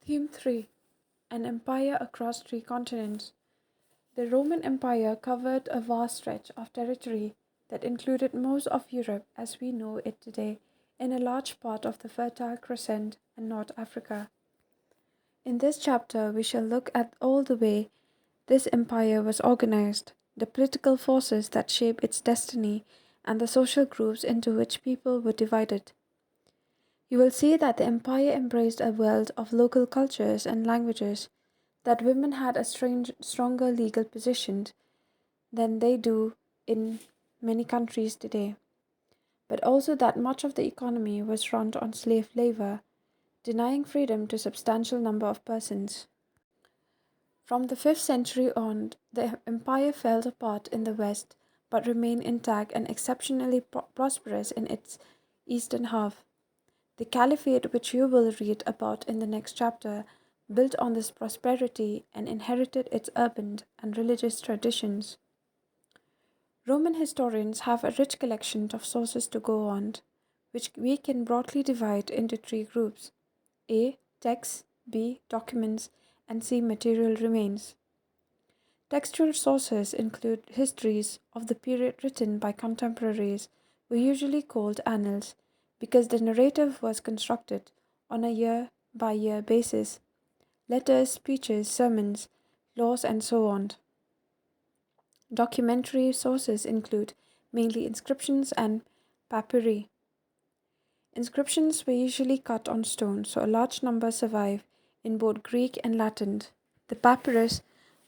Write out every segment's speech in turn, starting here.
Theme 3: An Empire Across Three Continents. The Roman Empire covered a vast stretch of territory that included most of Europe as we know it today and a large part of the Fertile Crescent and North Africa. In this chapter, we shall look at all the way this empire was organized, the political forces that shape its destiny, and the social groups into which people were divided. You will see that the empire embraced a world of local cultures and languages, that women had a stronger legal position than they do in many countries today, but also that much of the economy was run on slave labor, denying freedom to a substantial number of persons. From the 5th century on, the empire fell apart in the west but remained intact and exceptionally prosperous in its eastern half. The caliphate, which you will read about in the next chapter, built on this prosperity and inherited its urban and religious traditions. Roman historians have a rich collection of sources to go on, which we can broadly divide into three groups: A. Texts, B. Documents, and C. Material remains. Textual sources include histories of the period written by contemporaries, who usually called annals, because the narrative was constructed on a year by year basis: letters, speeches, sermons, laws, and so on. Documentary sources include mainly inscriptions and papyri. Inscriptions were usually cut on stone, so a large number survive in both Greek and Latin. The papyrus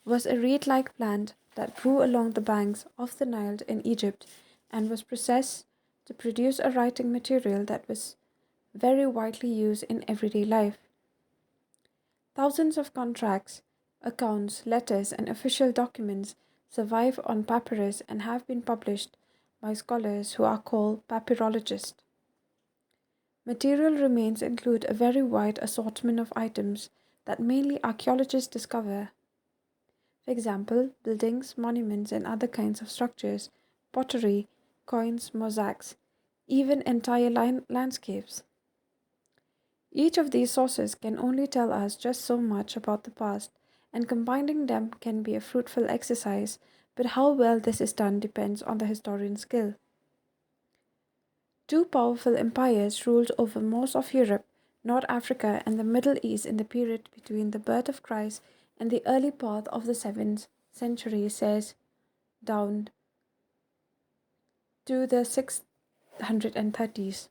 was a reed like plant that grew along the banks of the Nile in Egypt and was processed to produce a writing material that was very widely used in everyday life. Thousands of contracts, accounts, letters, and official documents survive on papyrus and have been published by scholars who are called papyrologists. Material remains include a very wide assortment of items that mainly archaeologists discover. For example, buildings, monuments, and other kinds of structures, pottery, coins, mosaics, even entire landscapes. Each of these sources can only tell us just so much about the past, and combining them can be a fruitful exercise, but how well this is done depends on the historian's skill. Two powerful empires ruled over most of Europe, North Africa, and the Middle East in the period between the birth of Christ and the early part of the 7th century, says down to the 630s.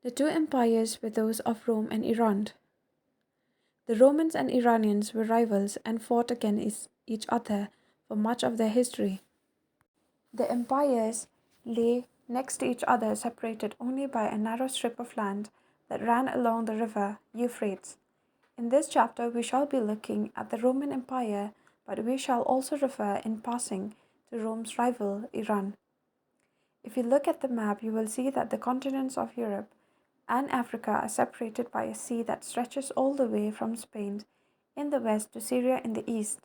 The two empires were those of Rome and Iran. The Romans and Iranians were rivals and fought against each other for much of their history. The empires lay next to each other, separated only by a narrow strip of land that ran along the river Euphrates. In this chapter, we shall be looking at the Roman Empire, but we shall also refer in passing to Rome's rival, Iran. If you look at the map, you will see that the continents of Europe and Africa are separated by a sea that stretches all the way from Spain in the west to Syria in the east.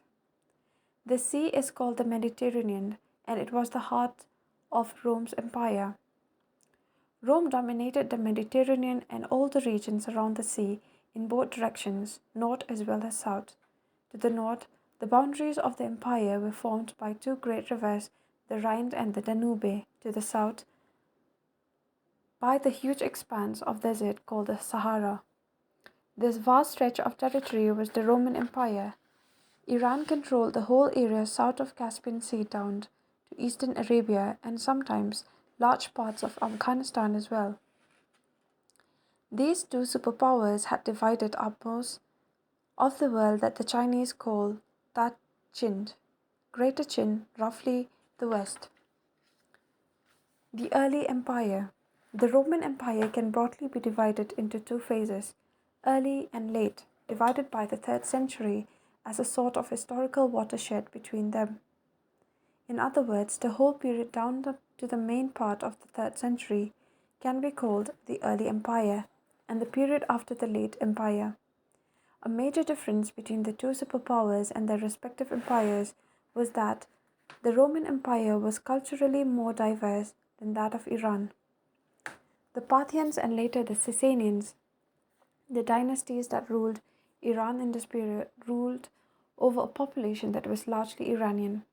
The sea is called the Mediterranean, and it was the heart of Rome's empire. Rome dominated the Mediterranean and all the regions around the sea in both directions, north as well as south. To the north, the boundaries of the empire were formed by two great rivers, the Rhine and the Danube. To the south, by the huge expanse of desert called the Sahara. This vast stretch of territory was the Roman Empire. Iran controlled the whole area south of Caspian Sea down to eastern Arabia and sometimes large parts of Afghanistan as well. These two superpowers had divided up most of the world that the Chinese call Ta Chin, Greater Chin, roughly the west. The early empire. The Roman Empire can broadly be divided into two phases, early and late, divided by the 3rd century as a sort of historical watershed between them. In other words, the whole period down to the main part of the 3rd century can be called the early empire, and the period after the late empire. A major difference between the two superpowers and their respective empires was that the Roman Empire was culturally more diverse than that of Iran. The Parthians and later the Sasanians The dynasties that ruled Iran in this period ruled over a population that was largely Iranian.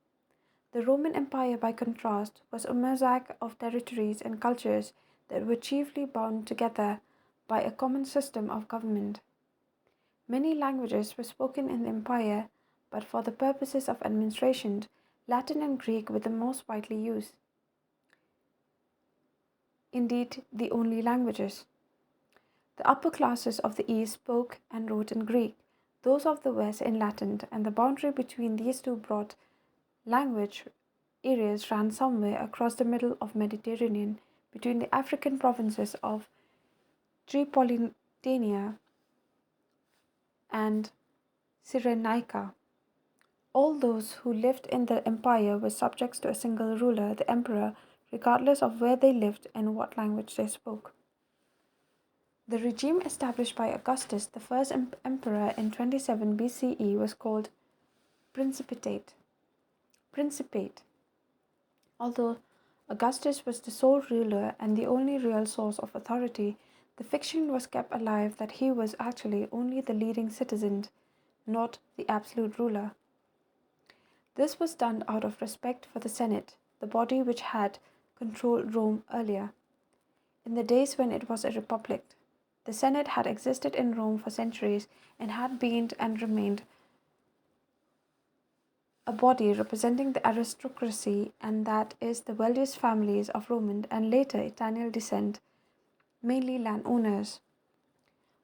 The Roman Empire, by contrast, was a mosaic of territories and cultures that were chiefly bound together by a common system of government. Many languages were spoken in the empire, but for the purposes of administration, Latin and Greek were the most widely used. Indeed, the only languages. The upper classes of the East spoke and wrote in Greek, those of the West in Latin, and the boundary between these two broad language areas ran somewhere across the middle of Mediterranean between the African provinces of Tripolitania and Cyrenaica. All those who lived in the empire were subjects to a single ruler, the emperor, regardless of where they lived and what language they spoke. The regime established by Augustus, the first emperor in 27 BCE, was called Principate. Although Augustus was the sole ruler and the only real source of authority, the fiction was kept alive that he was actually only the leading citizen, not the absolute ruler. This was done out of respect for the Senate, the body which had controlled Rome earlier. In the days when it was a republic, the Senate had existed in Rome for centuries and had been and remained a body representing the aristocracy, and that is the wealthiest families of Roman and later Italian descent, mainly landowners.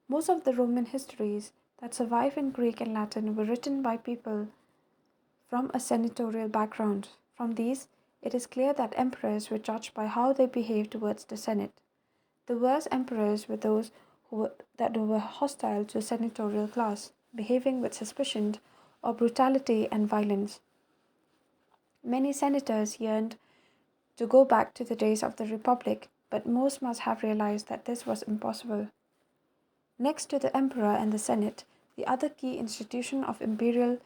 Most of the Roman histories that survive in Greek and Latin were written by people from a senatorial background. From these, it is clear that emperors were judged by how they behaved towards the Senate. The worst emperors were those that were hostile to the senatorial class, behaving with suspicion or brutality and violence. Many senators yearned to go back to the days of the Republic, but most must have realized that this was impossible. Next to the emperor and the Senate, the other key institution of imperial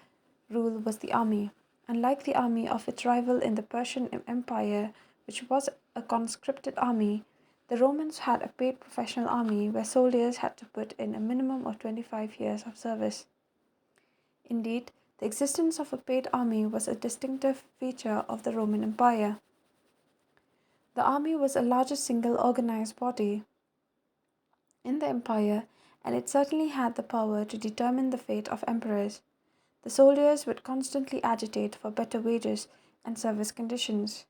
rule was the army. Unlike the army of its rival in the Persian Empire, which was a conscripted army, the Romans had a paid professional army where soldiers had to put in a minimum of 25 years of service. Indeed, the existence of a paid army was a distinctive feature of the Roman Empire. The army was the largest single organized body in the empire, and it certainly had the power to determine the fate of emperors. The soldiers would constantly agitate for better wages and service conditions.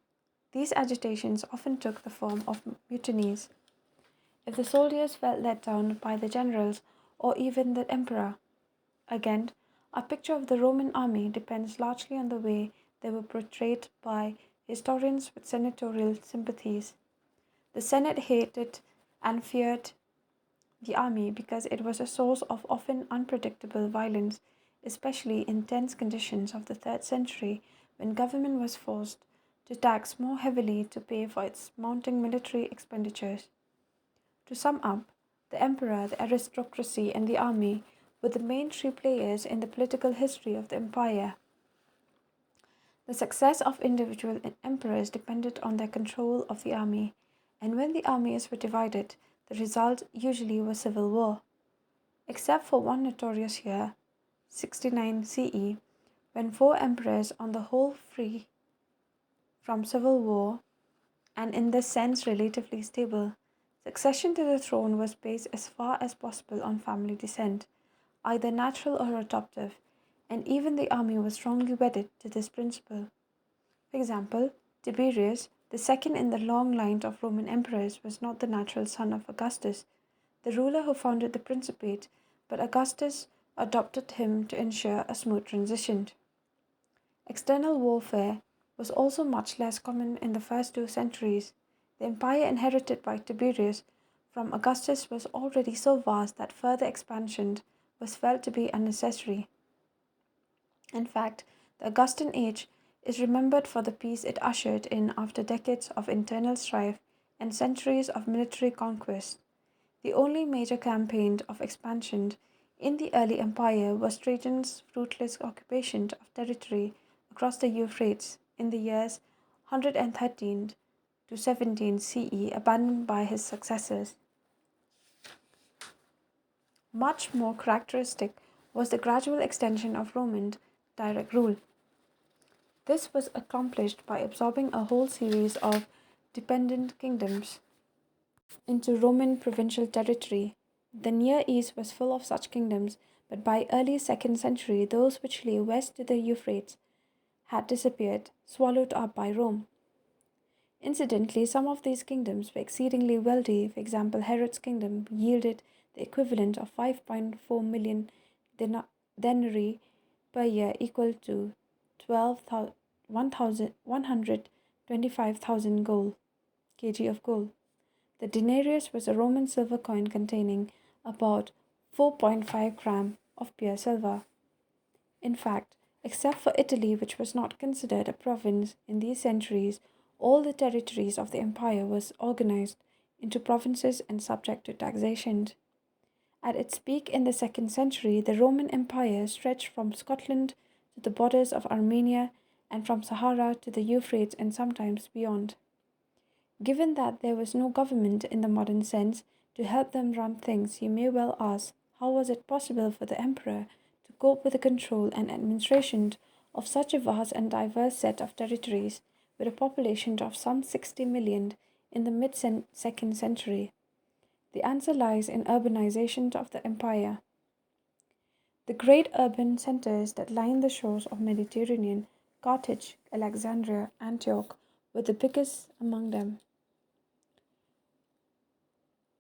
These agitations often took the form of mutinies. If the soldiers felt let down by the generals or even the emperor, again, our picture of the Roman army depends largely on the way they were portrayed by historians with senatorial sympathies. The Senate hated and feared the army because it was a source of often unpredictable violence, especially in tense conditions of the 3rd century when government was forced to tax more heavily to pay for its mounting military expenditures. To sum up, the emperor, the aristocracy, and the army were the main three players in the political history of the empire. The success of individual emperors depended on their control of the army, and when the armies were divided, the result usually was civil war. Except for one notorious year, 69 CE, when 4 emperors on the whole free from civil war and in this sense relatively stable, succession to the throne was based as far as possible on family descent, either natural or adoptive, and even the army was strongly wedded to this principle. For example, Tiberius, the second in the long line of Roman emperors, was not the natural son of Augustus, the ruler who founded the Principate, but Augustus adopted him to ensure a smooth transition. External warfare was also much less common in the first 2 centuries. The empire inherited by Tiberius from Augustus was already so vast that further expansion was felt to be unnecessary. In fact, the Augustan age is remembered for the peace it ushered in after decades of internal strife and centuries of military conquest. The only major campaign of expansion in the early empire was Trajan's ruthless occupation of territory across the Euphrates in the years 113 to 17 CE, abandoned by his successors. Much more characteristic was the gradual extension of Roman direct rule. This was accomplished by absorbing a whole series of dependent kingdoms into Roman provincial territory. The Near East was full of such kingdoms, but by early 2nd century those which lay west to the Euphrates had disappeared, swallowed up by Rome. Incidentally, some of these kingdoms were exceedingly wealthy. For example, Herod's kingdom yielded the equivalent of 5.4 million denarii per year, equal to 125,000 gold kg of gold. The denarius was a Roman silver coin containing about 4.5 gram of pure silver. In fact, except for Italy, which was not considered a province in these centuries, all the territories of the empire was organized into provinces and subject to taxation. At its peak in the 2nd century, the Roman Empire stretched from Scotland to the borders of Armenia and from Sahara to the Euphrates and sometimes beyond. Given that there was no government in the modern sense to help them run things, you may well ask, how was it possible for the emperor to cope with the control and administration of such a vast and diverse set of territories with a population of some 60 million in the mid 2nd century? The answer lies in urbanization of the empire. The great urban centers that line the shores of Mediterranean, Carthage, Alexandria, Antioch, were the biggest among them,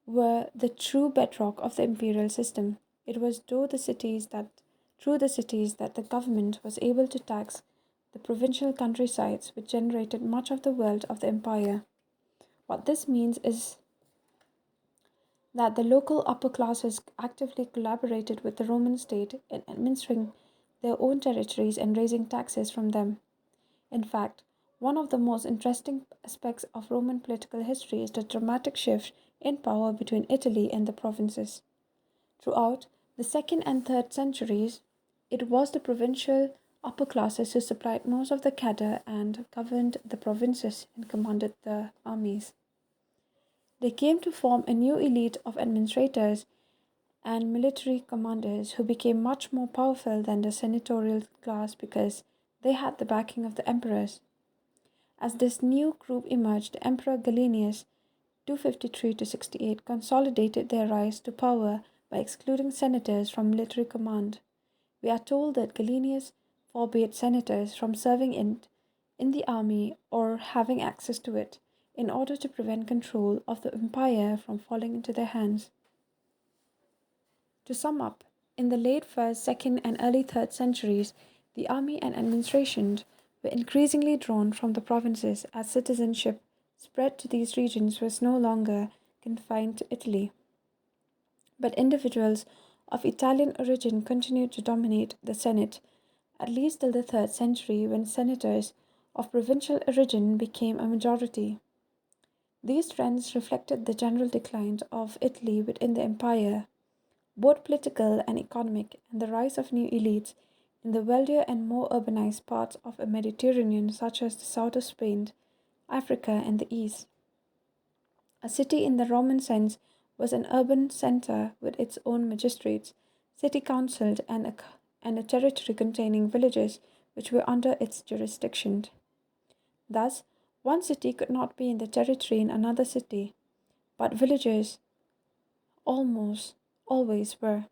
were the true bedrock of the imperial system. It was through the cities that the government was able to tax the provincial countrysides, which generated much of the wealth of the empire. What this means is that the local upper classes actively collaborated with the Roman state in administering their own territories and raising taxes from them. In fact, one of the most interesting aspects of Roman political history is the dramatic shift in power between Italy and the provinces. Throughout the 2nd and 3rd centuries, it was the provincial upper classes who supplied most of the cadre and governed the provinces and commanded the armies. They came to form a new elite of administrators and military commanders who became much more powerful than the senatorial class because they had the backing of the emperors. As this new group emerged, the Emperor Gallienus 253 to 68 consolidated their rise to power by excluding senators from military command. We are told that Gallienus forbade senators from serving in the army or having access to it in order to prevent control of the empire from falling into their hands. To sum up, in the late 1st, 2nd, and early 3rd centuries, the army and administration were increasingly drawn from the provinces as citizenship spread to these regions was no longer confined to Italy. But individuals of Italian origin continued to dominate the Senate, at least till the 3rd century when senators of provincial origin became a majority. These trends reflected the general decline of Italy within the empire, both political and economic, and the rise of new elites in the wealthier and more urbanized parts of the Mediterranean, such as the south of Spain, Africa, and the East. A city in the Roman sense was an urban center with its own magistrates, city councils, and a territory containing villages which were under its jurisdiction. Thus, one city could not be in the territory in another city, but villages almost always were.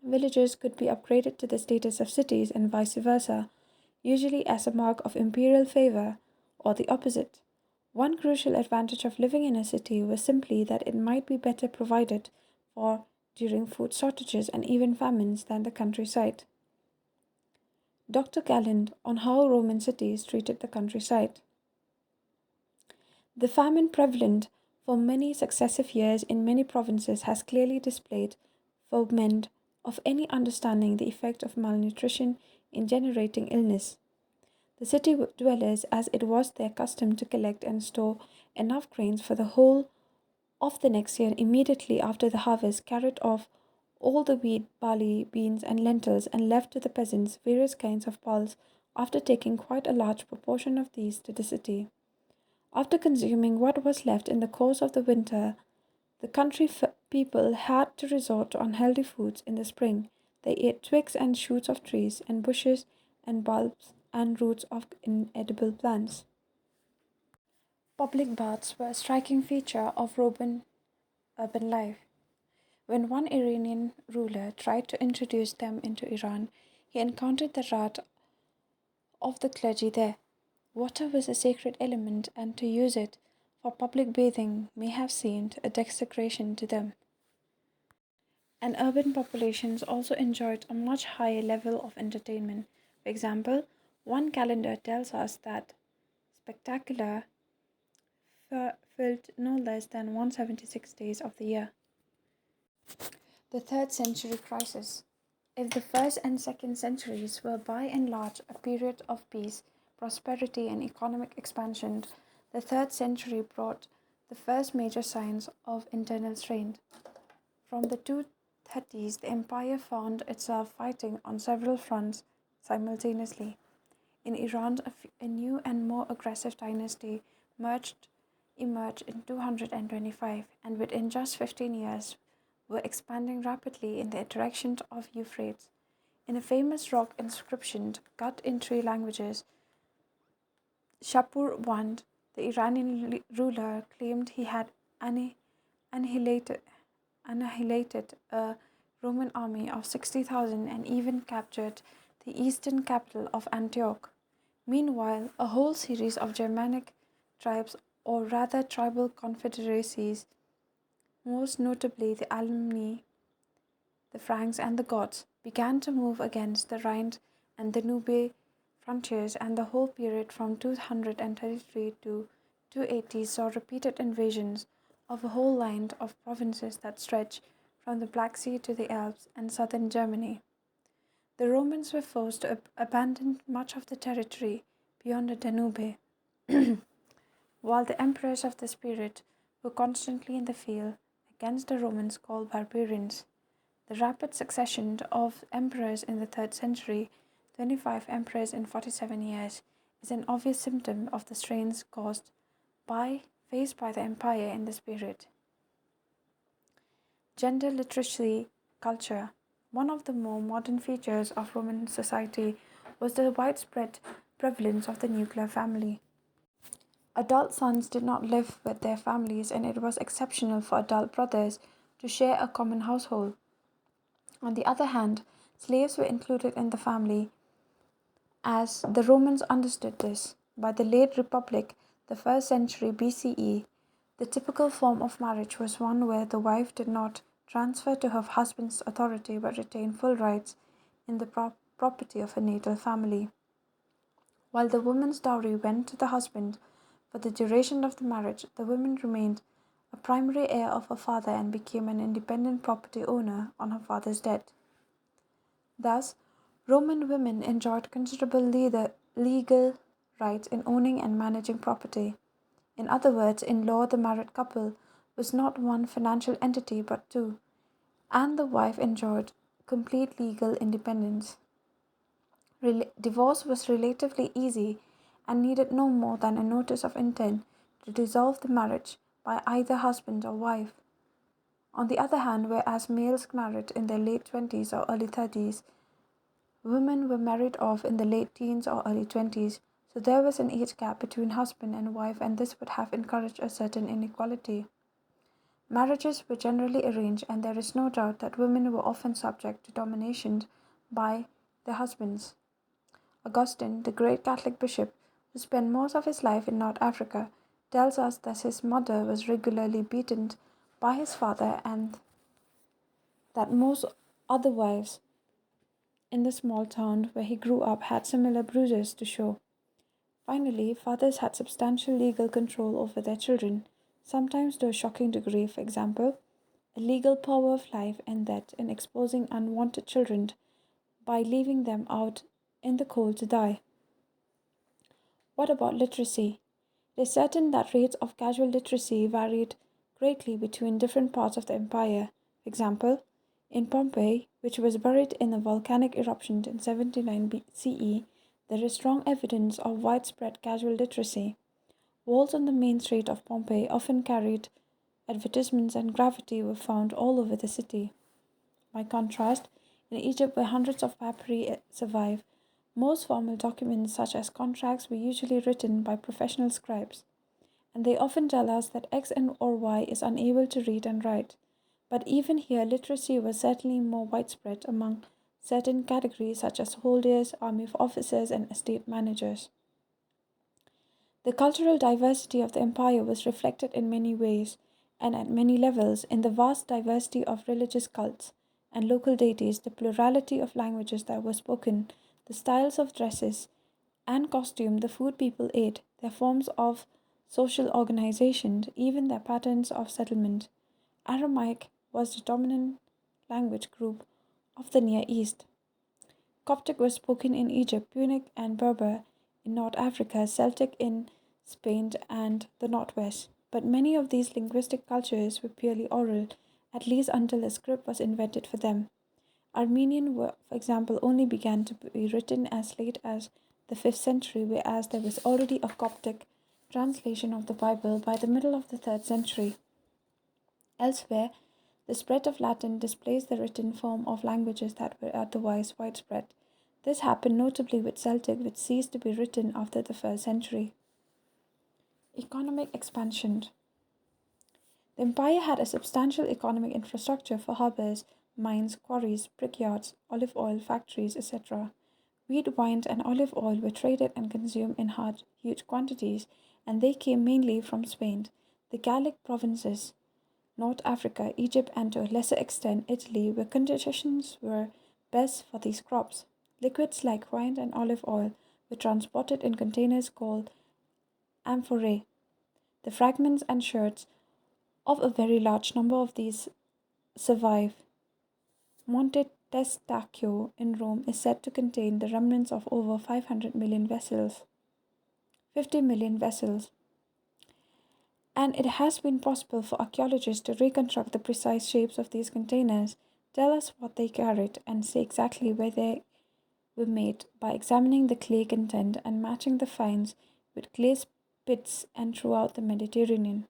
Villages could be upgraded to the status of cities and vice versa, usually as a mark of imperial favor or the opposite. One crucial advantage of living in a city was simply that it might be better provided for during food shortages and even famines than the countryside. Dr. Galland on how Roman cities treated the countryside. The famine prevalent for many successive years in many provinces has clearly displayed for men of any understanding the effect of malnutrition in generating illness. The city dwellers, as it was their custom to collect and store enough grains for the whole of the next year immediately after the harvest, carried off all the wheat, barley, beans, and lentils, and left to the peasants various kinds of pulse after taking quite a large proportion of these to the city. After consuming what was left in the course of the winter, The country people had to resort to unhealthy foods in the spring. They ate twigs and shoots of trees and bushes and bulbs and roots of inedible plants. Public baths were a striking feature of Roman urban life. When one Iranian ruler tried to introduce them into Iran, he encountered the wrath of the clergy there. Water was a sacred element, and to use it for public bathing may have seemed a desecration to them. And urban populations also enjoyed a much higher level of entertainment. For example, one calendar tells us that spectacular filled no less than 176 days of the year. The third century crisis. If the first and second centuries were by and large a period of peace, prosperity, and economic expansion, the third century brought the first major signs of internal strain. From the 230s, the empire found itself fighting on several fronts simultaneously. In Iran, a new and more aggressive dynasty emerged in 225, and within just 15 years were expanding rapidly in the direction of Euphrates. In a famous rock inscription cut in three languages, Shapur I, the Iranian ruler, claimed he had annihilated, annihilated a Roman army of 60,000 and even captured the eastern capital of Antioch. Meanwhile, a whole series of Germanic tribes, or rather tribal confederacies, most notably the Alemanni, the Franks, and the Goths, began to move against the Rhine and the Danube frontiers, and the whole period from 233 to 280 saw repeated invasions of a whole line of provinces that stretch from the Black Sea to the Alps and southern Germany. The Romans were forced to abandon much of the territory beyond the Danube, while the emperors of this period were constantly in the field against the Romans called barbarians. The rapid succession of emperors in the 3rd century, 25 emperors in 47 years, is an obvious symptom of the strains faced by the empire in this period. Gender literacy culture. One of the more modern features of Roman society was the widespread prevalence of the nuclear family. Adult sons did not live with their families, and it was exceptional for adult brothers to share a common household. On the other hand, slaves were included in the family as the Romans understood this. By the late Republic, the 1st century BCE, the typical form of marriage was one where the wife did not transfer to her husband's authority but retained full rights in the property of her natal family. While the woman's dowry went to the husband, for the duration of the marriage, the woman remained a primary heir of her father and became an independent property owner on her father's death. Thus, Roman women enjoyed considerable legal rights in owning and managing property. In other words, in law, the married couple was not one financial entity but two, and the wife enjoyed complete legal independence. Divorce was relatively easy and needed no more than a notice of intent to dissolve the marriage by either husband or wife. On the other hand, whereas males married in their late 20s or early 30s, women were married off in the late teens or early 20s, so there was an age gap between husband and wife, and this would have encouraged a certain inequality. Marriages were generally arranged, and there is no doubt that women were often subject to domination by their husbands. Augustine, the great Catholic bishop, who spent most of his life in North Africa, tells us that his mother was regularly beaten by his father and that most other wives in the small town where he grew up had similar bruises to show. Finally, fathers had substantial legal control over their children, sometimes to a shocking degree. For example, a legal power of life and death in exposing unwanted children by leaving them out in the cold to die. What about literacy? It is certain that rates of casual literacy varied greatly between different parts of the empire. For example, in Pompeii, which was buried in a volcanic eruption in 79 CE, there is strong evidence of widespread casual literacy. Walls on the main street of Pompeii often carried advertisements, and graffiti were found all over the city. By contrast, in Egypt, where hundreds of papyri survive, most formal documents, such as contracts, were usually written by professional scribes, and they often tell us that X and or Y is unable to read and write. But even here, literacy was certainly more widespread among certain categories, such as soldiers, army officers, and estate managers. The cultural diversity of the empire was reflected in many ways and at many levels in the vast diversity of religious cults and local deities, the plurality of languages that were spoken, the styles of dresses and costume, the food people ate, their forms of social organization, even their patterns of settlement. Aramaic was the dominant language group of the Near East. Coptic was spoken in Egypt, Punic and Berber in North Africa, Celtic in Spain and the Northwest. But many of these linguistic cultures were purely oral, at least until a script was invented for them. Armenian, for example, only began to be written as late as the 5th century, whereas there was already a Coptic translation of the Bible by the middle of the 3rd century. Elsewhere, the spread of Latin displaced the written form of languages that were otherwise widespread. This happened notably with Celtic, which ceased to be written after the 1st century. Economic expansion. The empire had a substantial economic infrastructure for harbors, mines, quarries, brickyards, olive oil factories, etc. Wheat, wine, and olive oil were traded and consumed in huge quantities, and they came mainly from Spain, the Gallic provinces, North Africa, Egypt, and to a lesser extent Italy, where conditions were best for these crops. Liquids like wine and olive oil were transported in containers called amphorae. The fragments and shards of a very large number of these survive. Monte Testaccio in Rome is said to contain the remnants of over 500 million vessels, 50 million vessels, and it has been possible for archaeologists to reconstruct the precise shapes of these containers, tell us what they carried, and say exactly where they were made by examining the clay content and matching the finds with clay pits and throughout the Mediterranean.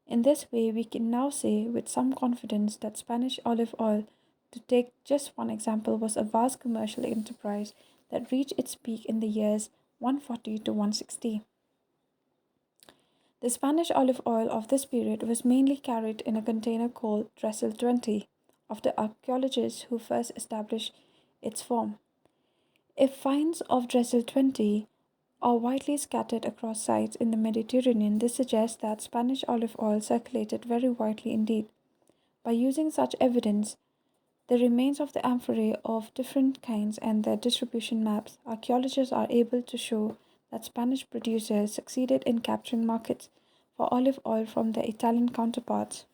In this way, we can now say with some confidence that Spanish olive oil, to take just one example, was a vast commercial enterprise that reached its peak in the years 140 to 160. The Spanish olive oil of this period was mainly carried in a container called Trestle 20 of the archaeologists who first established its form. If finds of Trestle 20 are widely scattered across sites in the Mediterranean, this suggests that Spanish olive oil circulated very widely indeed. By using such evidence, the remains of the amphorae of different kinds and their distribution maps, archaeologists are able to show that Spanish producers succeeded in capturing markets for olive oil from their Italian counterparts.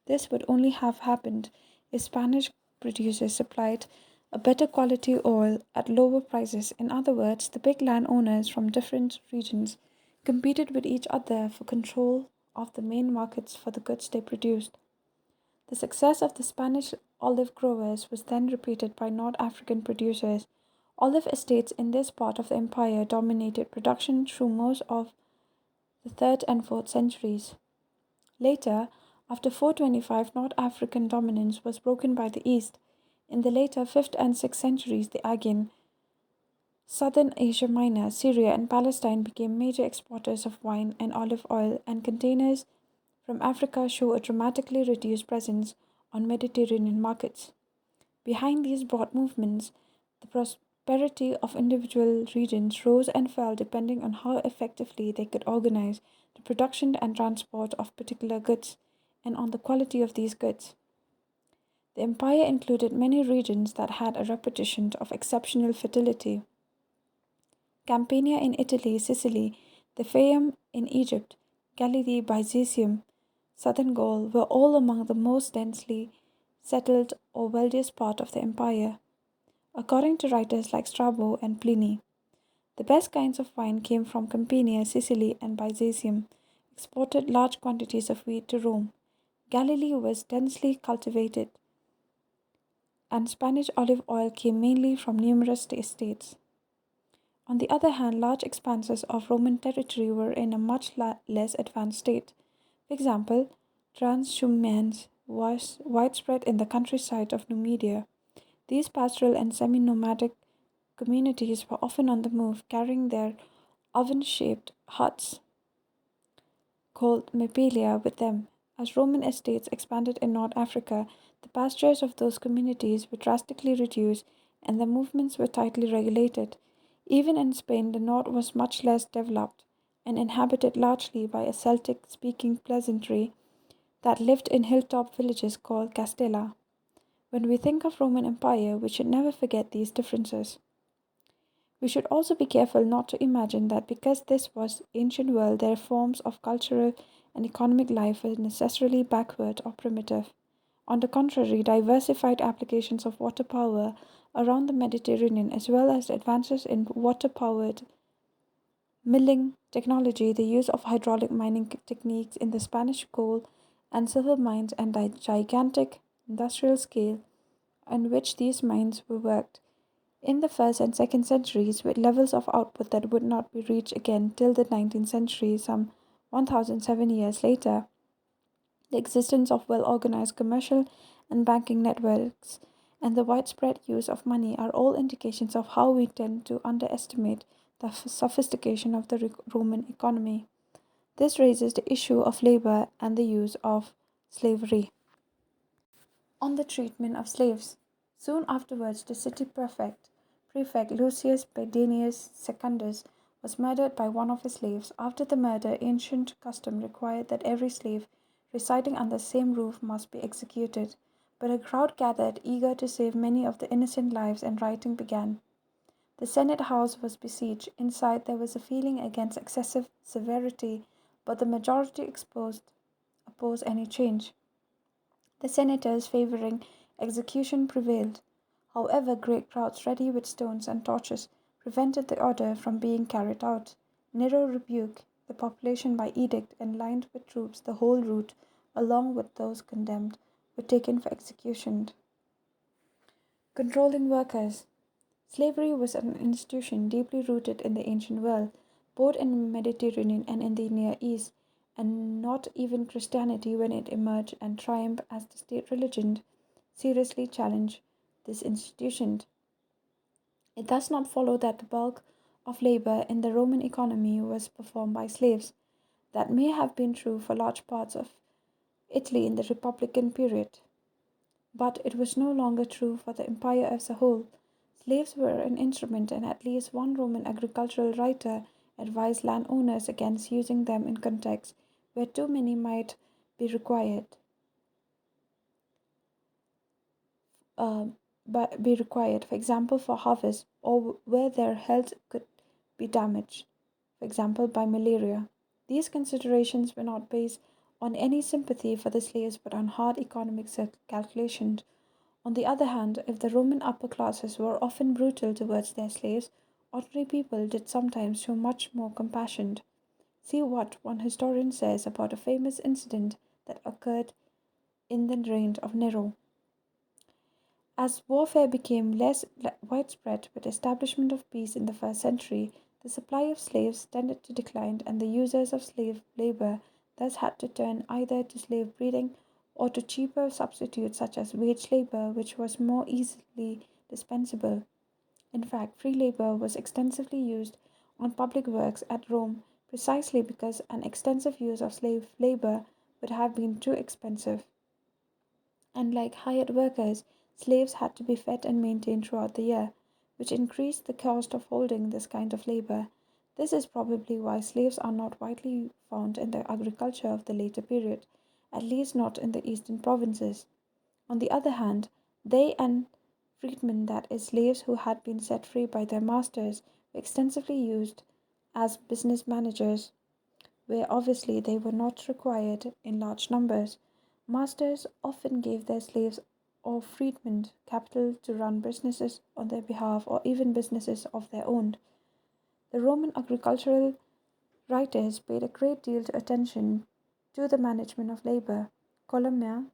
This would only have happened if Spanish producers supplied a better quality oil at lower prices. In other words, the big landowners from different regions competed with each other for control of the main markets for the goods they produced. The success of the Spanish olive growers was then repeated by North African producers. Olive estates in this part of the empire dominated production through most of the 3rd and 4th centuries. Later, after 425, North African dominance was broken by the East. In the later 5th and 6th centuries, the Aegean, Southern Asia Minor, Syria, and Palestine became major exporters of wine and olive oil, and containers from Africa show a dramatically reduced presence on Mediterranean markets. Behind these broad movements, the prosperity of individual regions rose and fell depending on how effectively they could organize the production and transport of particular goods and on the quality of these goods. The empire included many regions that had a reputation of exceptional fertility. Campania in Italy, Sicily, the Fayum in Egypt, Galilee, Byzantium, southern Gaul were all among the most densely settled or wealthiest part of the empire, according to writers like Strabo and Pliny. The best kinds of wine came from Campania, Sicily, and Byzantium, exported large quantities of wheat to Rome. Galilee was densely cultivated, and Spanish olive oil came mainly from numerous estates. On the other hand, large expanses of Roman territory were in a much less advanced state. For example, transhumance was widespread in the countryside of Numidia. These pastoral and semi nomadic communities were often on the move, carrying their oven shaped huts called Mepilia with them. As Roman estates expanded in North Africa, the pastures of those communities were drastically reduced and the movements were tightly regulated. Even in Spain, the north was much less developed and inhabited largely by a Celtic speaking peasantry that lived in hilltop villages called Castella. When we think of Roman Empire, we should never forget these differences. We should also be careful not to imagine that because this was ancient world, their forms of cultural and economic life were necessarily backward or primitive. On the contrary, diversified applications of water power around the Mediterranean, as well as advances in water powered milling technology, the use of hydraulic mining techniques in the Spanish coal and silver mines, and the gigantic industrial scale on which these mines were worked in the first and second centuries, with levels of output that would not be reached again till the 19th century, some 1007 years later. The existence of well organized commercial and banking networks and the widespread use of money are all indications of how we tend to underestimate the sophistication of the Roman economy. This raises the issue of labor and the use of slavery. On the treatment of slaves. Soon afterwards, the city prefect Lucius Pedanius Secundus, was murdered by one of his slaves. After the murder, ancient custom required that every slave residing under the same roof must be executed. But a crowd gathered, eager to save many of the innocent lives, and rioting began. The Senate House was besieged. Inside, there was a feeling against excessive severity, but the majority opposed any change. The senators favoring execution prevailed. However, great crowds ready with stones and torches prevented the order from being carried out. Nero rebuked the population by edict and lined with troops the whole route, along with those condemned, were taken for execution. Controlling workers. Slavery was an institution deeply rooted in the ancient world, both in the Mediterranean and in the Near East, and not even Christianity, when it emerged and triumphed as the state religion, seriously challenged this institution. It does not follow that the bulk of labor in the Roman economy was performed by slaves. That may have been true for large parts of Italy in the Republican period, but it was no longer true for the empire as a whole. Slaves were an instrument, and at least one Roman agricultural writer advised landowners against using them in contexts where too many might be required. uh, be required, for example, for harvest, or where their health could be damaged, for example, by malaria. These considerations were not based on any sympathy for the slaves but on hard economic calculations. On the other hand, if the Roman upper classes were often brutal towards their slaves, ordinary people did sometimes show much more compassion. See what one historian says about a famous incident that occurred in the reign of Nero. As warfare became less widespread with the establishment of peace in the first century, the supply of slaves tended to decline, and the users of slave labor thus had to turn either to slave breeding or to cheaper substitutes such as wage labor, which was more easily dispensable. In fact, free labor was extensively used on public works at Rome precisely because an extensive use of slave labor would have been too expensive. Unlike hired workers, slaves had to be fed and maintained throughout the year, which increased the cost of holding this kind of labor. This is probably why slaves are not widely found in the agriculture of the later period, at least not in the eastern provinces. On the other hand, they and freedmen, that is, slaves who had been set free by their masters, were extensively used as business managers, where obviously they were not required in large numbers. Masters often gave their slaves or freedmen capital to run businesses on their behalf or even businesses of their own. The Roman agricultural writers paid a great deal of attention to the management of labor. Columella,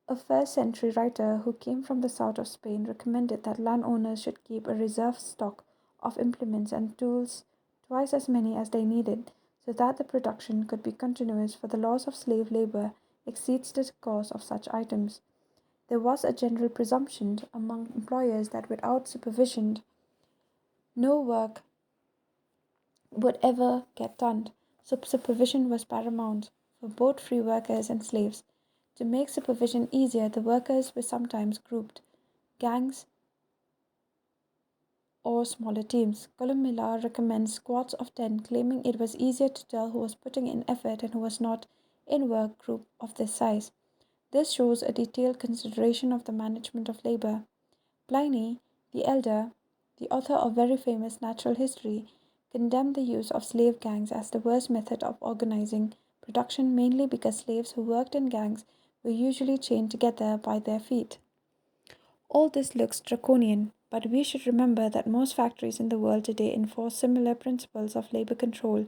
a first century writer who came from the south of Spain, recommended that landowners should keep a reserve stock of implements and tools, twice as many as they needed, so that the production could be continuous, for the loss of slave labor exceeds the cost of such items. There was a general presumption among employers that without supervision, no work would ever get done. So supervision was paramount for both free workers and slaves. To make supervision easier, the workers were sometimes grouped, gangs, or smaller teams. Columella recommends squads of 10, claiming it was easier to tell who was putting in effort and who was not in work group of this size. This shows a detailed consideration of the management of labor. Pliny the Elder, the author of very famous natural history, condemned the use of slave gangs as the worst method of organizing production, mainly because slaves who worked in gangs were usually chained together by their feet. All this looks draconian, but we should remember that most factories in the world today enforce similar principles of labor control.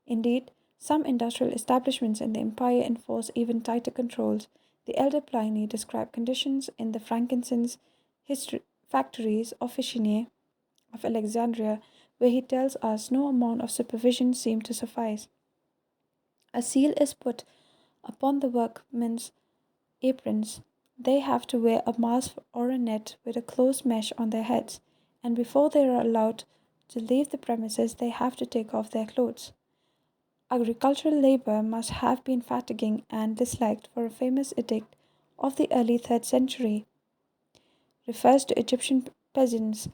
Indeed, some industrial establishments in the empire enforce even tighter controls. The elder Pliny described conditions in the frankincense factories of Ficinae of Alexandria, where he tells us no amount of supervision seemed to suffice. A seal is put upon the workmen's aprons. They have to wear a mask or a net with a close mesh on their heads, and before they are allowed to leave the premises, they have to take off their clothes. Agricultural labor must have been fatiguing and disliked, for a famous edict of the early 3rd century refers to Egyptian peasants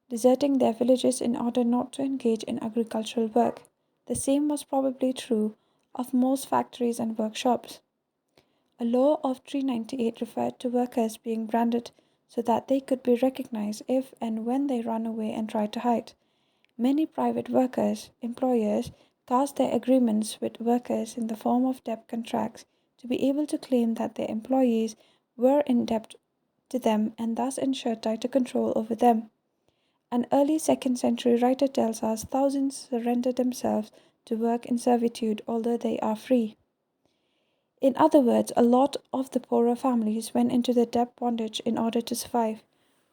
deserting their villages in order not to engage in agricultural work. The same was probably true of most factories and workshops. A law of 398 referred to workers being branded so that they could be recognized if and when they ran away and tried to hide. Many private employers, cast their agreements with workers in the form of debt contracts to be able to claim that their employees were in debt to them and thus ensure tighter control over them. An early 2nd century writer tells us thousands surrender themselves to work in servitude although they are free. In other words, a lot of the poorer families went into the debt bondage in order to survive.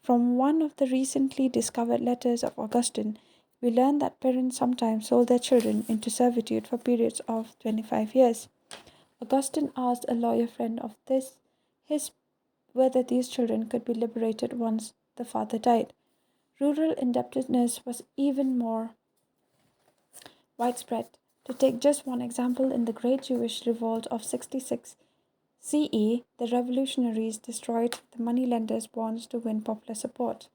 From one of the recently discovered letters of Augustine, we learn that parents sometimes sold their children into servitude for periods of 25 years. Augustine asked a lawyer friend of his whether these children could be liberated once the father died. Rural indebtedness was even more widespread. To take just one example, in the Great Jewish Revolt of 66 CE, the revolutionaries destroyed the moneylenders' bonds to win popular support.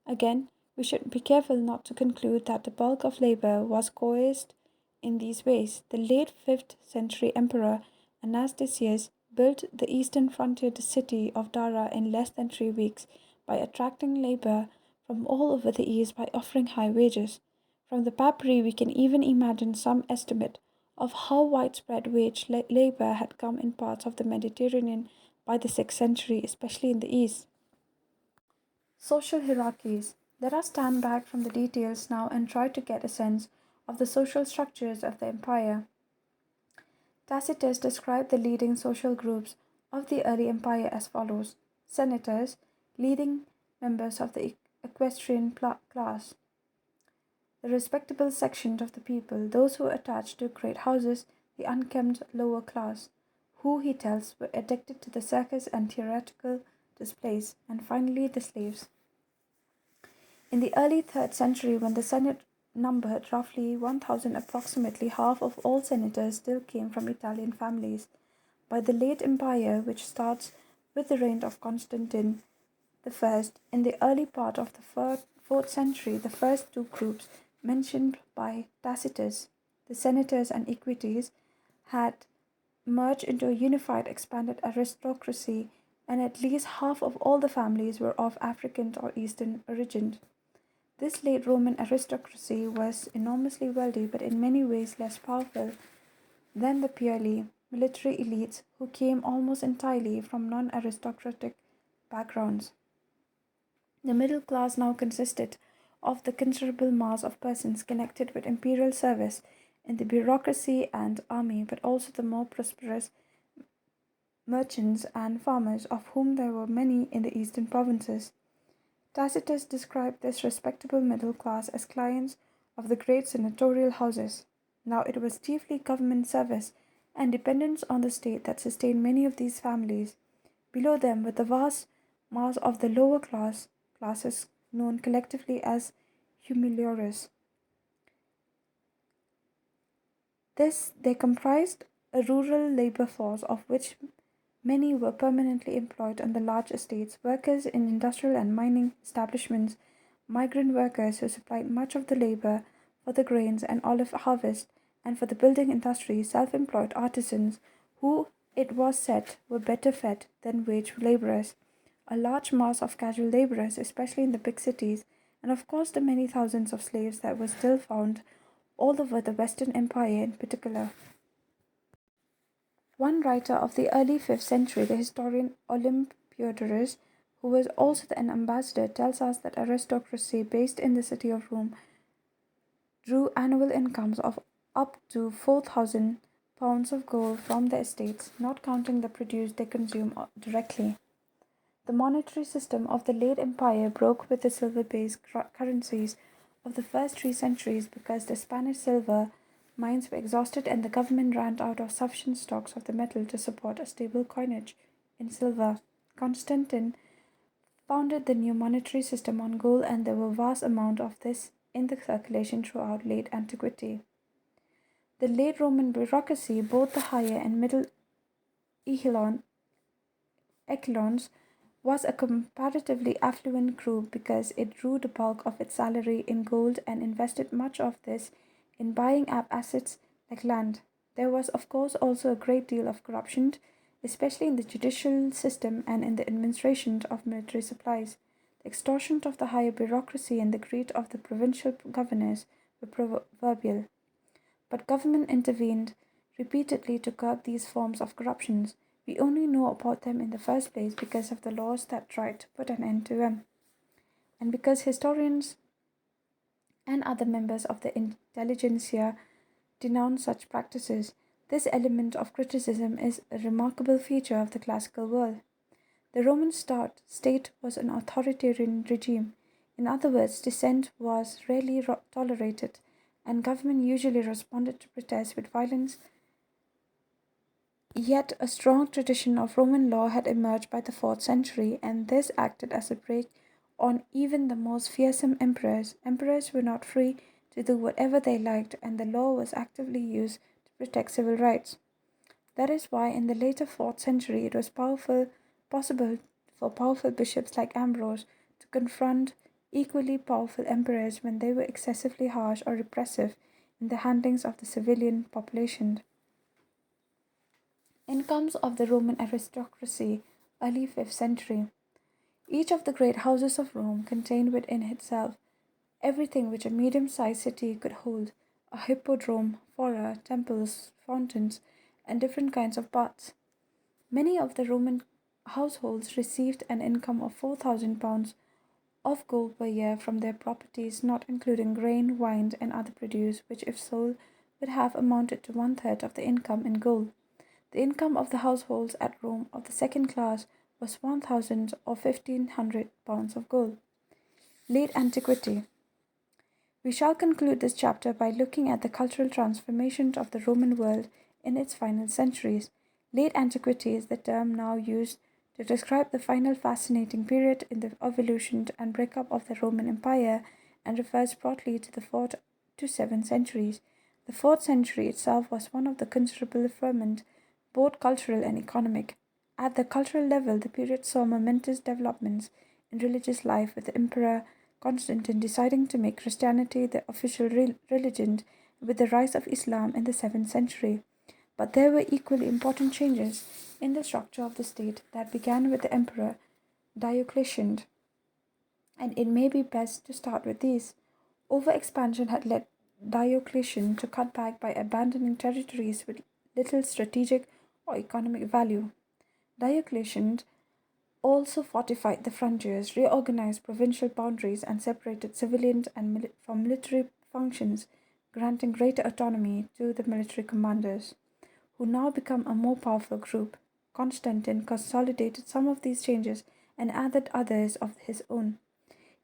Again, we should be careful not to conclude that the bulk of labor was coerced in these ways. The late 5th century emperor Anastasius built the eastern frontier city of Dara in less than 3 weeks by attracting labor from all over the east by offering high wages. From the papyri, we can even imagine some estimate of how widespread labor had come in parts of the Mediterranean by the 6th century, especially in the east. Social hierarchies. Let us stand back from the details now and try to get a sense of the social structures of the empire. Tacitus described the leading social groups of the early empire as follows: senators, leading members of the equestrian class, the respectable section of the people, those who were attached to great houses, the unkempt lower class, who, he tells, were addicted to the circus and theatrical displays, and finally the slaves. In the early 3rd century, when the Senate numbered roughly 1,000, approximately half of all senators still came from Italian families. By the late empire, which starts with the reign of Constantine I, in the early part of the 4th century, the first two groups mentioned by Tacitus, the senators and equites, had merged into a unified, expanded aristocracy, and at least half of all the families were of African or Eastern origin. This late Roman aristocracy was enormously wealthy, but in many ways less powerful than the purely military elites who came almost entirely from non aristocratic backgrounds. The middle class now consisted of the considerable mass of persons connected with imperial service in the bureaucracy and army, but also the more prosperous merchants and farmers, of whom there were many in the eastern provinces. Tacitus described this respectable middle class as clients of the great senatorial houses, Now it was chiefly government service and dependence on the state that sustained many of these families. Below them were the vast mass of the lower classes known collectively as humiliores. They comprised a rural labor force of which many were permanently employed on the large estates, workers in industrial and mining establishments, migrant workers who supplied much of the labor for the grains and olive harvest, and for the building industry, self employed artisans who, it was said, were better fed than wage laborers, a large mass of casual laborers, especially in the big cities, and of course the many thousands of slaves that were still found all over the Western Empire in particular. One writer of the early 5th century, the historian Olympiodorus, who was also an ambassador, tells us that aristocracy based in the city of Rome drew annual incomes of up to 4,000 pounds of gold from the estates, not counting the produce they consume directly. The monetary system of the late empire broke with the silver based currencies of the first 3 centuries because the Spanish silver mines were exhausted and the government ran out of sufficient stocks of the metal to support a stable coinage in silver. Constantine founded the new monetary system on gold, and there were vast amounts of this in the circulation throughout late antiquity. The late Roman bureaucracy, both the higher and middle echelons, was a comparatively affluent group because it drew the bulk of its salary in gold and invested much of this in buying up assets like land. There was, of course, also a great deal of corruption, especially in the judicial system and in the administration of military supplies. The extortion of the higher bureaucracy and the greed of the provincial governors were proverbial. But government intervened repeatedly to curb these forms of corruptions. We only know about them in the first place because of the laws that tried to put an end to them, and because historians and other members of the intelligentsia denounce such practices. This element of criticism is a remarkable feature of the classical world. The Roman state was an authoritarian regime. In other words, dissent was rarely tolerated, and government usually responded to protests with violence. Yet a strong tradition of Roman law had emerged by the 4th century, and this acted as a brake on even the most fearsome emperors. Emperors were not free to do whatever they liked, and the law was actively used to protect civil rights. That is why in the later 4th century it was possible for powerful bishops like Ambrose to confront equally powerful emperors when they were excessively harsh or repressive in the handlings of the civilian population. Incomes of the Roman aristocracy, early 5th century. Each of the great houses of Rome contained within itself everything which a medium sized city could hold: a hippodrome, fora, temples, fountains, and different kinds of baths. Many of the Roman households received an income of 4,000 pounds of gold per year from their properties, not including grain, wine, and other produce, which, if sold, would have amounted to one third of the income in gold. The income of the households at Rome of the second class was 1,000 or 1,500 pounds of gold. Late Antiquity. We shall conclude this chapter by looking at the cultural transformation of the Roman world in its final centuries. Late Antiquity is the term now used to describe the final fascinating period in the evolution and breakup of the Roman Empire and refers broadly to the 4th to 7th centuries. The 4th century itself was one of the considerable ferment, both cultural and economic. At the cultural level, the period saw momentous developments in religious life, with the Emperor Constantine deciding to make Christianity the official religion with the rise of Islam in the 7th century. But there were equally important changes in the structure of the state that began with the Emperor Diocletian, and it may be best to start with these. Overexpansion had led Diocletian to cut back by abandoning territories with little strategic or economic value. Diocletian also fortified the frontiers, reorganized provincial boundaries, and separated civilian and from military functions, granting greater autonomy to the military commanders, who now become a more powerful group. Constantine consolidated some of these changes and added others of his own.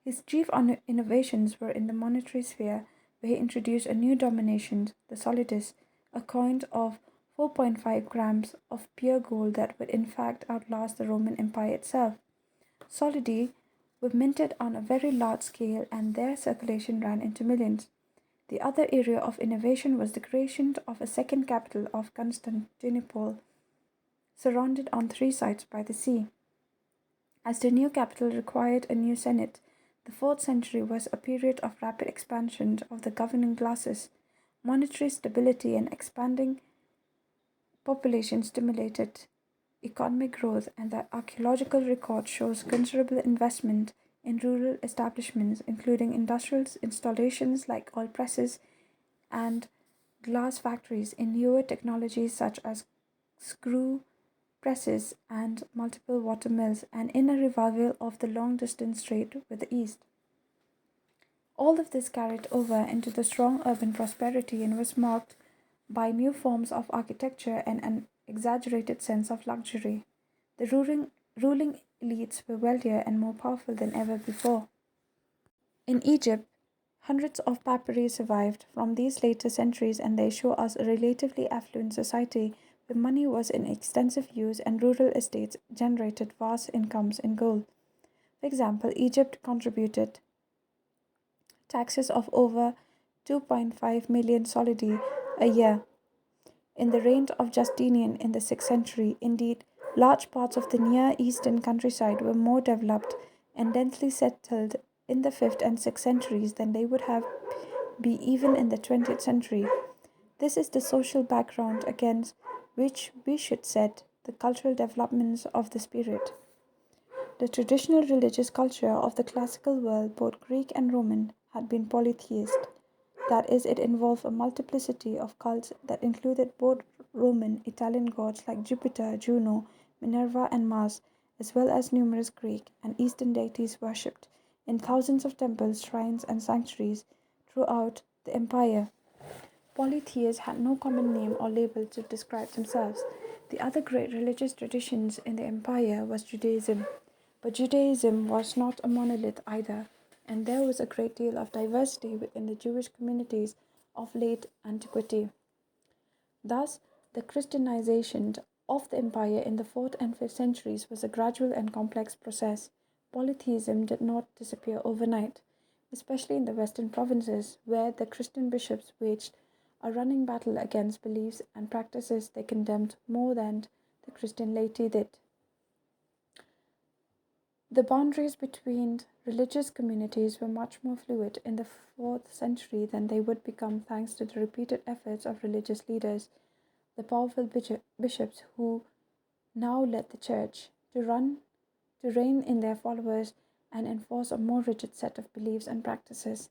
His chief innovations were in the monetary sphere, where he introduced a new domination, the solidus, a coin of 4.5 grams of pure gold that would in fact outlast the Roman Empire itself. Solidi were minted on a very large scale and their circulation ran into millions. The other area of innovation was the creation of a second capital of Constantinople, surrounded on three sides by the sea. As the new capital required a new senate, the 4th century was a period of rapid expansion of the governing classes. Monetary stability and expanding population stimulated economic growth, and the archaeological record shows considerable investment in rural establishments, including industrial installations like oil presses and glass factories, in newer technologies such as screw presses and multiple water mills, and in a revival of the long distance trade with the East. All of this carried over into the strong urban prosperity and was marked by new forms of architecture and an exaggerated sense of luxury. The ruling elites were wealthier and more powerful than ever before. In Egypt, hundreds of papyri survived from these later centuries, and they show us a relatively affluent society where money was in extensive use and rural estates generated vast incomes in gold. For example, Egypt contributed taxes of over 2.5 million solidi a year. In the reign of Justinian in the 6th century, indeed, large parts of the Near Eastern countryside were more developed and densely settled in the 5th and 6th centuries than they would have been even in the 20th century. This is the social background against which we should set the cultural developments of this period. The traditional religious culture of the classical world, both Greek and Roman, had been polytheist. That is, it involved a multiplicity of cults that included both Roman, Italian gods like Jupiter, Juno, Minerva, and Mars, as well as numerous Greek and Eastern deities worshipped in thousands of temples, shrines, and sanctuaries throughout the empire. Polytheists had no common name or label to describe themselves. The other great religious traditions in the empire was Judaism. But Judaism was not a monolith either, and there was a great deal of diversity within the Jewish communities of late antiquity. Thus, the Christianization of the empire in the 4th and 5th centuries was a gradual and complex process. Polytheism did not disappear overnight, especially in the western provinces, where the Christian bishops waged a running battle against beliefs and practices they condemned more than the Christian laity did. The boundaries between religious communities were much more fluid in the 4th century than they would become thanks to the repeated efforts of religious leaders, the powerful bishops who now led the church to rein in their followers and enforce a more rigid set of beliefs and practices.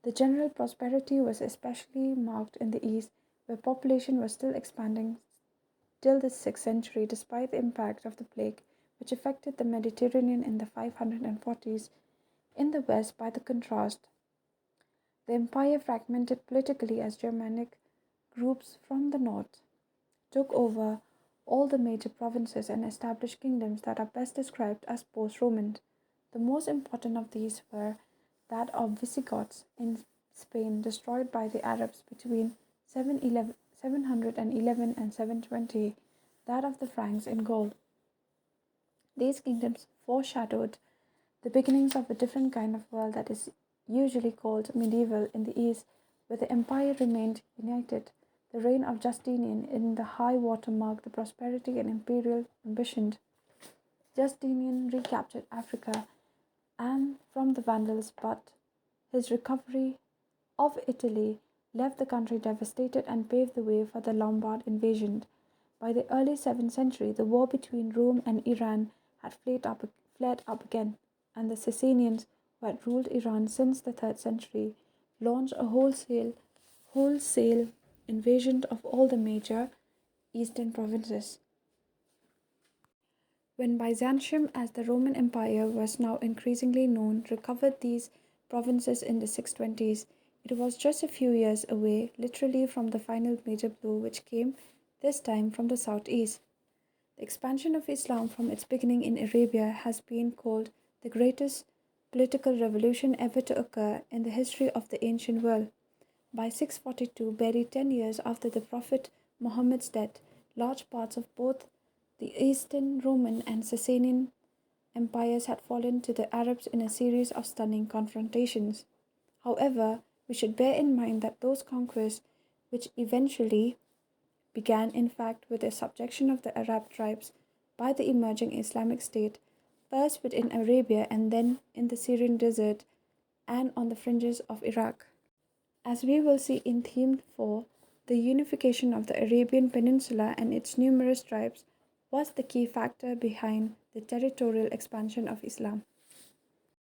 The general prosperity was especially marked in the East, where population was still expanding till the 6th century despite the impact of the plague which affected the Mediterranean in the 540s. In the West, by the contrast, the empire fragmented politically as Germanic groups from the north took over all the major provinces and established kingdoms that are best described as post-Roman. The most important of these were that of Visigoths in Spain, destroyed by the Arabs between 711 and 720, that of the Franks in Gaul. These kingdoms foreshadowed the beginnings of a different kind of world that is usually called medieval in the East, where the empire remained united. The reign of Justinian in the high water mark the prosperity and imperial ambition. Justinian recaptured Africa and from the Vandals, but his recovery of Italy left the country devastated and paved the way for the Lombard invasion. By the early 7th century, the war between Rome and Iran had flared up again, and the Sassanians, who had ruled Iran since the 3rd century, launched a wholesale invasion of all the major eastern provinces. When Byzantium, as the Roman Empire was now increasingly known, recovered these provinces in the 620s, it was just a few years away, literally, from the final major blow, which came this time from the southeast. The expansion of Islam from its beginning in Arabia has been called the greatest political revolution ever to occur in the history of the ancient world. By 642, barely 10 years after the Prophet Muhammad's death, large parts of both the Eastern Roman and Sasanian empires had fallen to the Arabs in a series of stunning confrontations. However, we should bear in mind that those conquests, which eventually began in fact with the subjection of the Arab tribes by the emerging Islamic State, first within Arabia and then in the Syrian desert and on the fringes of Iraq. As we will see in Theme 4, the unification of the Arabian Peninsula and its numerous tribes was the key factor behind the territorial expansion of Islam.